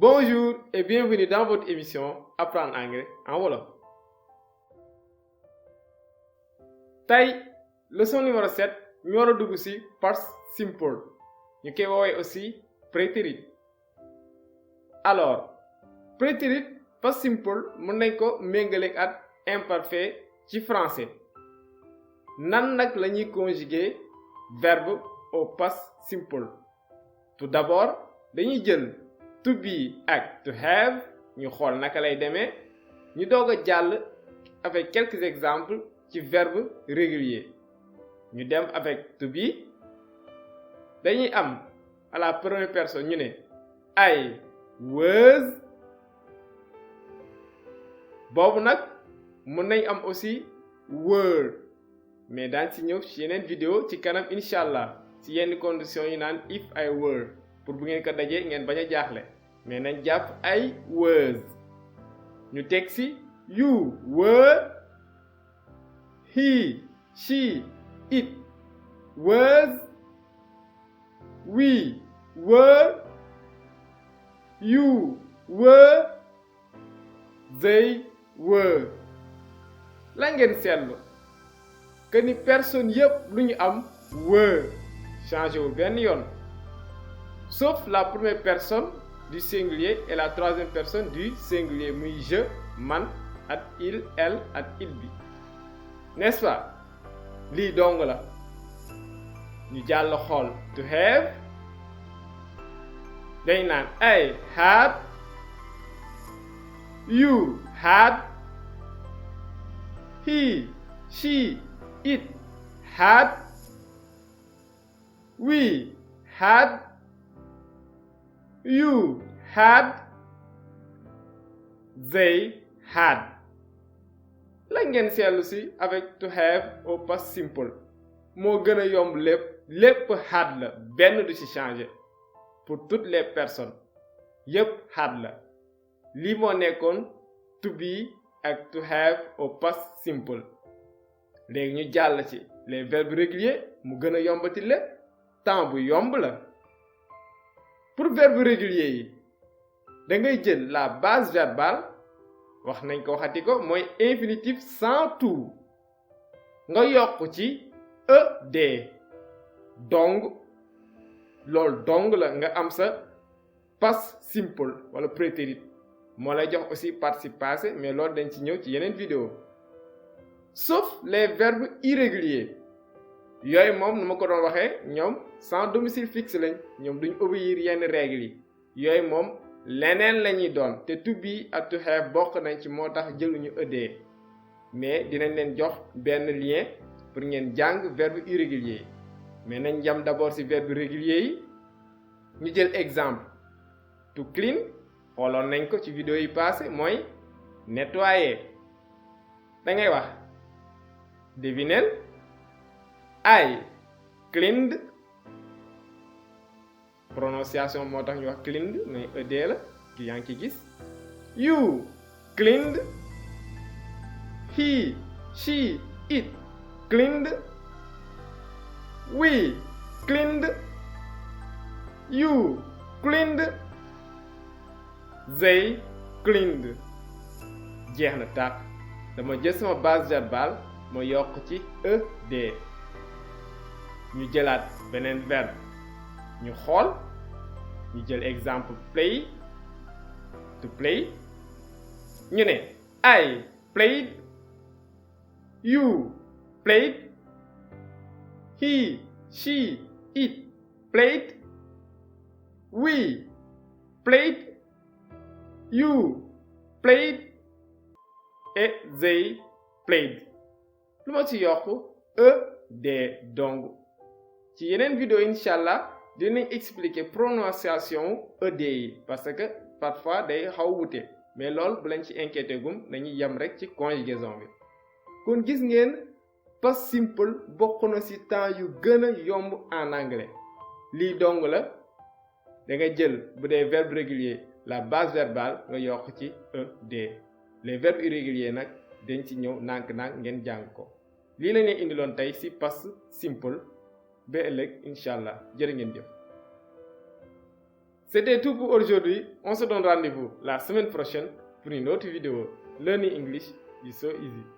Bonjour et bienvenue dans votre émission Apprendre anglais en wolof. Tey leçon numéro 7 ñu war a dugg ci past simple ñu koy woowee aussi Preterit. Alors Preterit past simple mën nañ ko méngaleeg ak imparfait ci français. Nan nag la ñuy conjuguer verbe au past simple. Tout d'abord dañuy jël to be ak to have ñu xool naka lay demee ñu doog a jàll avec quelques exemples ci verbe régulier ñu dem avec to be dañuy am à la première personne ñu ne I was boobu nag mën nañ am aussi were mais daañ ci ñëw ci yeneen vidéo ci kanam incha allah ci yenn conditions yi naan if I were pour bu ngeen ko dajee ngeen bañ a jaaxle mais nañ jàpp I was ñu teg ci you were he she it was we were you were they were la ngeen seetlu que ni personne yépp lu ñu am were changé wu benn yoon sauf la première personne du singulier et la troisième personne du singulier muy je man ak il elle ak it bi n'est-ce pas lii dong la ñu jàll xool to have dañ naan I had you had he she it had we had you had they had la ngeen seetlu ci avec to have au past simple moo gën a yomb lépp had la benn du ci changer pour toutes les personnes yépp had la lii moo nekkoon to be ak to have au past simple léegi ñu jàll ci les verbes réguliers mu gën a yombati lépp temps bu yomb la pour verbe régulier yi da ngay jël la base verbale wax nañ ko waxati ko mooy infinitif sans tout nga yokk ci ed dong loolu dong la nga am sa past simple wala prétérit moo lay jox aussi participe passé mais loolu dañ ci ñëw ci yeneen vidéo sauf les verbes irréguliers yooyu moom nu ma ko doon waxee ñoom sans domicile fixe lañ ñoom duñ obéir yenn règles yi yooyu moom leneen la ñuy doon te to be ak to have bokk nañ ci moo tax jëluñu ed mais dinañ leen jox benn lien pour ngeen jàng verbe irrégulier yi mais nañ jam d'abord ci verbe régulier yi ñu jël exemple to clean xooloon nañ ko ci vidéo yi passé mooy nettoyer da ngay wax devinel I cleaned prononciation moo tax ñu wax cleaned mais ed la ki yaa ngi ci gis you cleaned he she it cleaned we cleaned you cleaned they cleaned jeex na tàkk dama jël sama base verbale ma yokk ci ed ñu jëlaat beneen verbe ñu xool ñu jël exemple play to play ñu ne I played you played he she it played we played you played et they played lu ma ci yokk ed dong ci yeneen vidéo incha allah dinañ expliquer prononciation ed yi parce que parfois day xaw wute mais loolu bu leen ci inquiété gum dañuy yem rek ci conjugaison bi kon gis ngeen past simple bokk na ci temps yu gën a yomb en anglais lii dong la da nga jël bu dee verbe régulier la base verbale nga yokk ci ed les verbes irréguliers nag dañ ci ñëw nànk-nànk ngeen jàng ko lii la ñuy indiloon tey ci past simple ba ëllëg incha allah jërë ngeen jëf. C'était tout pour aujourd'hui. On se donne rendez-vous la semaine prochaine pour une autre vidéo. Learning English is so easy.